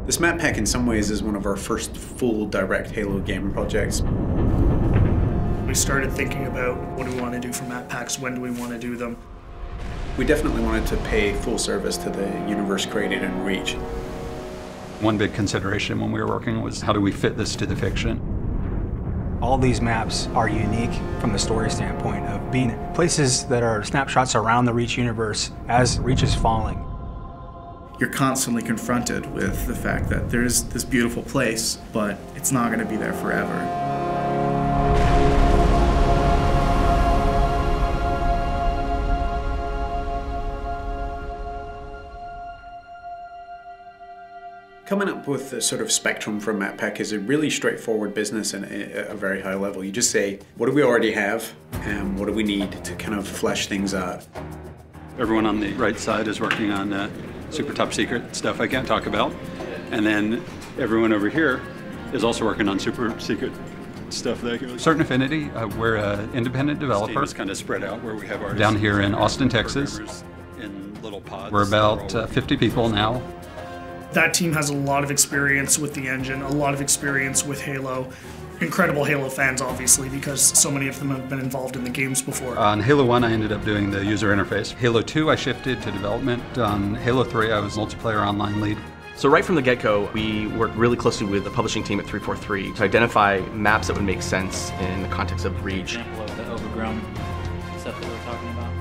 This map pack in some ways is one of our first full direct Halo game projects. We started thinking about what do we want to do for map packs, when do we want to do them. We definitely wanted to pay full service to the universe created in Reach. One big consideration when we were working was how do we fit this to the fiction? All these maps are unique from the story standpoint of being places that are snapshots around the Reach universe as Reach is falling. You're constantly confronted with the fact that there's this beautiful place, but it's not going to be there forever. Coming up with the sort of spectrum for a map pack is a really straightforward business and at a very high level. You just say, what do we already have and what do we need to kind of flesh things out? Everyone on the right side is working on super top secret stuff I can't talk about. And then everyone over here is also working on super secret stuff. Certain Affinity, we're an independent developer. It's kind of spread out where we have our down here in Austin, Texas. In little pods. We're about 50 people now. That team has a lot of experience with the engine, a lot of experience with Halo. Incredible Halo fans, obviously, because so many of them have been involved in the games before. On Halo 1, I ended up doing the user interface. Halo 2, I shifted to development. On Halo 3, I was multiplayer online lead. So right from the get-go, we worked really closely with the publishing team at 343 to identify maps that would make sense in the context of Reach. Example of the overgrown stuff that we're talking about.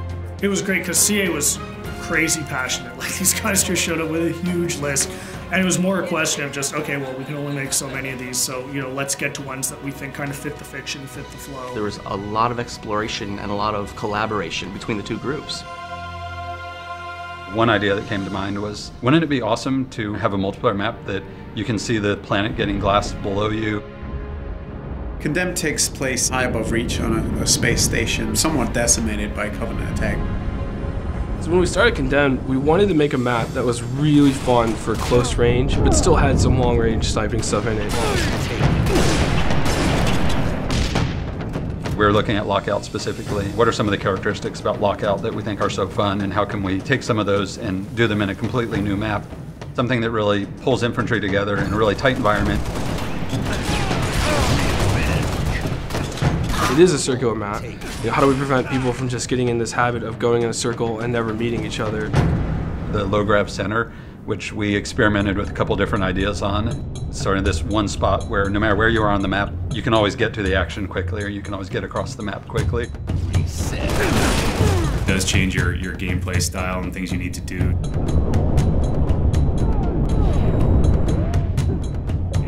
It was great because CA was crazy passionate. Like, these guys just showed up with a huge list. And it was more a question of just, okay, well, we can only make so many of these, so, you know, let's get to ones that we think kind of fit the fiction, fit the flow. There was a lot of exploration and a lot of collaboration between the two groups. One idea that came to mind was, wouldn't it be awesome to have a multiplayer map that you can see the planet getting glassed below you? Condemned takes place high above Reach on a space station, somewhat decimated by Covenant attack. So when we started Condemned, we wanted to make a map that was really fun for close range, but still had some long range sniping stuff in it. We're looking at Lockout specifically. What are some of the characteristics about Lockout that we think are so fun, and how can we take some of those and do them in a completely new map? Something that really pulls infantry together in a really tight environment. It is a circular map. You know, how do we prevent people from just getting in this habit of going in a circle and never meeting each other? The low grav center, which we experimented with a couple different ideas on. Starting this one spot where no matter where you are on the map, you can always get to the action quickly, or you can always get across the map quickly. It does change your gameplay style and things you need to do.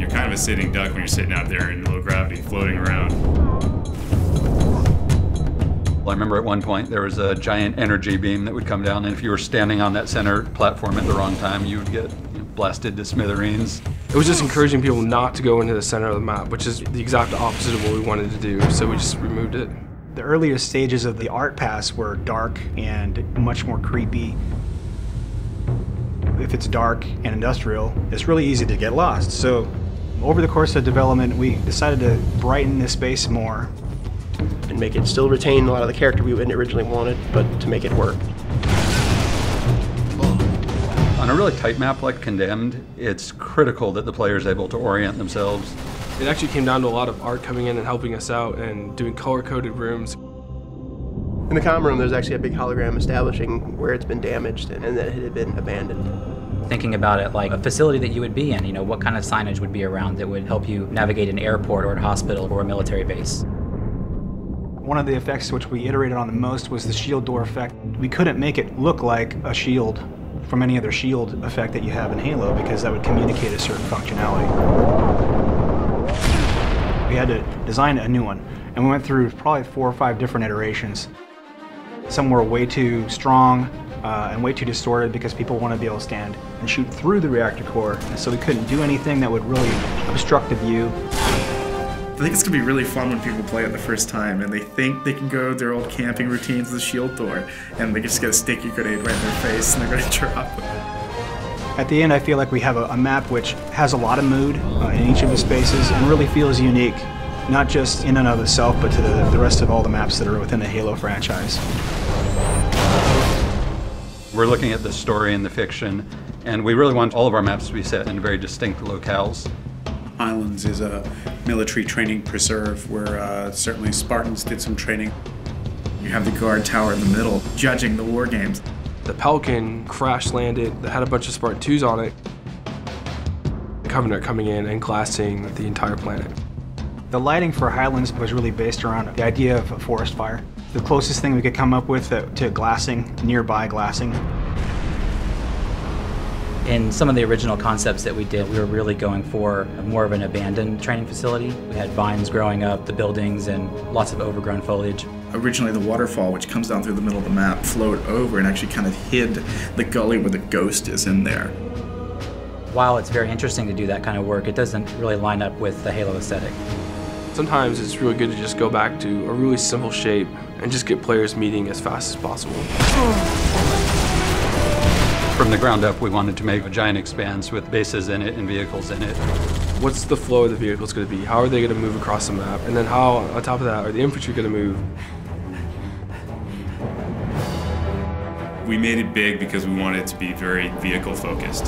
You're kind of a sitting duck when you're sitting out there in low gravity, floating around. I remember at one point there was a giant energy beam that would come down, and if you were standing on that center platform at the wrong time, you would get blasted to smithereens. It was just encouraging people not to go into the center of the map, which is the exact opposite of what we wanted to do, so we just removed it. The earliest stages of the art pass were dark and much more creepy. If it's dark and industrial, it's really easy to get lost. So over the course of development, we decided to brighten this space more. And make it still retain a lot of the character we originally wanted, but to make it work. On a really tight map like Condemned, it's critical that the player is able to orient themselves. It actually came down to a lot of art coming in and helping us out and doing color-coded rooms. In the comm room, there's actually a big hologram establishing where it's been damaged and that it had been abandoned. Thinking about it like a facility that you would be in, you know, what kind of signage would be around that would help you navigate an airport or a hospital or a military base. One of the effects which we iterated on the most was the shield door effect. We couldn't make it look like a shield from any other shield effect that you have in Halo, because that would communicate a certain functionality. We had to design a new one, and we went through probably 4 or 5 different iterations. Some were way too strong and way too distorted because people want to be able to stand and shoot through the reactor core, and so we couldn't do anything that would really obstruct the view. I think it's going to be really fun when people play it the first time and they think they can go their old camping routines with the shield door and they just get a sticky grenade right in their face and they're going to drop it. At the end, I feel like we have a map which has a lot of mood in each of the spaces and really feels unique, not just in and of itself, but to the rest of all the maps that are within the Halo franchise. We're looking at the story and the fiction, and we really want all of our maps to be set in very distinct locales. Highlands is a military training preserve where certainly Spartans did some training. You have the guard tower in the middle, judging the war games. The Pelican crash landed that had a bunch of Spartan 2s on it. The Covenant coming in and glassing the entire planet. The lighting for Highlands was really based around the idea of a forest fire. The closest thing we could come up with to glassing, nearby glassing. In some of the original concepts that we did, we were really going for more of an abandoned training facility. We had vines growing up, the buildings, and lots of overgrown foliage. Originally, the waterfall, which comes down through the middle of the map, flowed over and actually kind of hid the gully where the ghost is in there. While it's very interesting to do that kind of work, it doesn't really line up with the Halo aesthetic. Sometimes it's really good to just go back to a really simple shape and just get players meeting as fast as possible. From the ground up, we wanted to make a giant expanse with bases in it and vehicles in it. What's the flow of the vehicles going to be? How are they going to move across the map? And then how, on top of that, are the infantry going to move? We made it big because we wanted it to be very vehicle focused.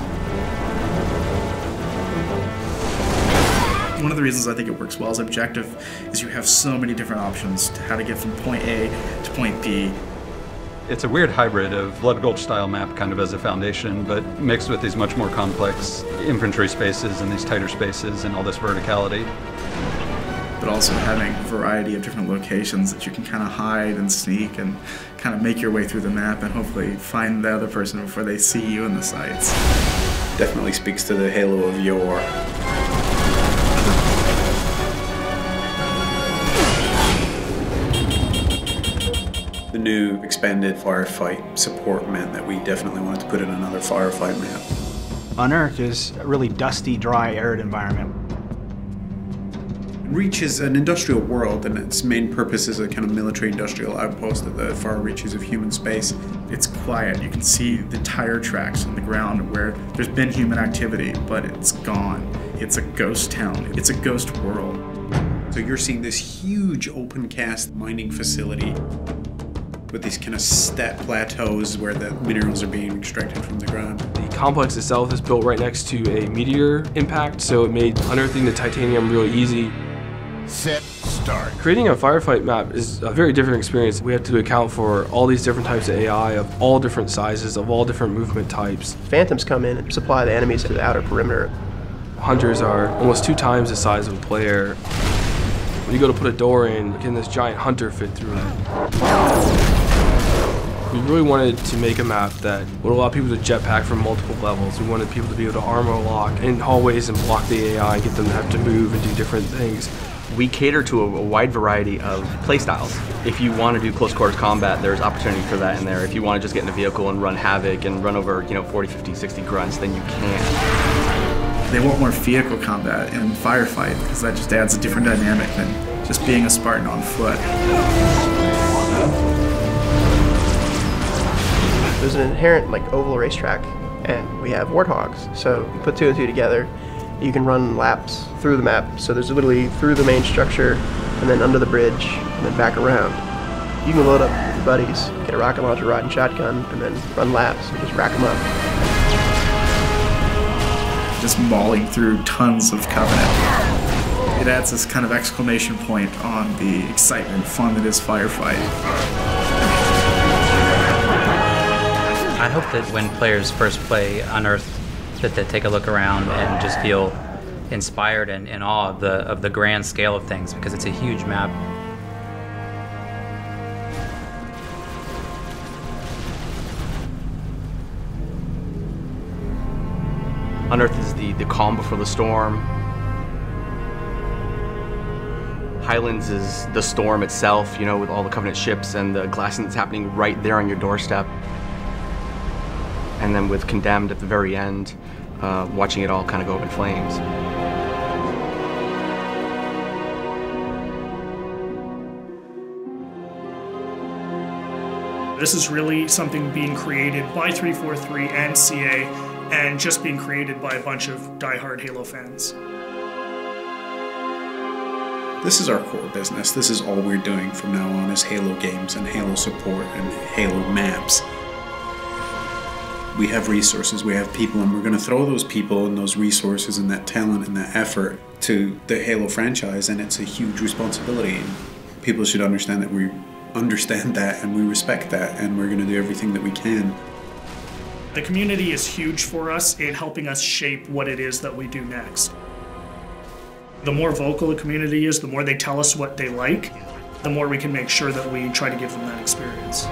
One of the reasons I think it works well as objective is you have so many different options to how to get from point A to point B. It's a weird hybrid of Blood Gulch style map kind of as a foundation, but mixed with these much more complex infantry spaces and these tighter spaces and all this verticality. But also having a variety of different locations that you can kind of hide and sneak and kind of make your way through the map and hopefully find the other person before they see you in the sights. Definitely speaks to the Halo of yore. The new expanded Firefight support meant that we definitely wanted to put in another Firefight map. Unearthed is a really dusty, dry, arid environment. Reach is an industrial world, and its main purpose is a kind of military-industrial outpost at the far reaches of human space. It's quiet. You can see the tire tracks on the ground where there's been human activity, but it's gone. It's a ghost town. It's a ghost world. So you're seeing this huge open-cast mining facility with these kind of step plateaus where the minerals are being extracted from the ground. The complex itself is built right next to a meteor impact, so it made unearthing the titanium really easy. Set, start. Creating a Firefight map is a very different experience. We have to account for all these different types of AI of all different sizes, of all different movement types. Phantoms come in and supply the enemies to the outer perimeter. Hunters are almost 2 times the size of a player. When you go to put a door in, can this giant hunter fit through it? We really wanted to make a map that would allow people to jetpack from multiple levels. We wanted people to be able to armor lock in hallways and block the AI and get them to have to move and do different things. We cater to a wide variety of playstyles. If you want to do close quarters combat, there's opportunity for that in there. If you want to just get in a vehicle and run havoc and run over, 40, 50, 60 grunts, then you can. They want more vehicle combat in Firefight because that just adds a different dynamic than just being a Spartan on foot. There's an inherent oval racetrack, and we have warthogs. So you put 2 and 2 together, you can run laps through the map. So there's literally through the main structure, and then under the bridge, and then back around. You can load up your buddies, get a rocket launcher, rod and shotgun, and then run laps and just rack them up. Just mauling through tons of Covenant. It adds this kind of exclamation point on the excitement and fun that is Firefight. I hope that when players first play Unearthed, that they take a look around and just feel inspired and in awe of the grand scale of things, because it's a huge map. Unearthed is the calm before the storm. Highlands is the storm itself, with all the Covenant ships and the glassing that's happening right there on your doorstep. And then with Condemned at the very end, watching it all kind of go up in flames. This is really something being created by 343 and CA and just being created by a bunch of diehard Halo fans. This is our core business. This is all we're doing from now on is Halo games and Halo support and Halo maps. We have resources, we have people, and we're going to throw those people and those resources and that talent and that effort to the Halo franchise, and it's a huge responsibility. People should understand that we understand that and we respect that, and we're going to do everything that we can. The community is huge for us in helping us shape what it is that we do next. The more vocal the community is, the more they tell us what they like, the more we can make sure that we try to give them that experience.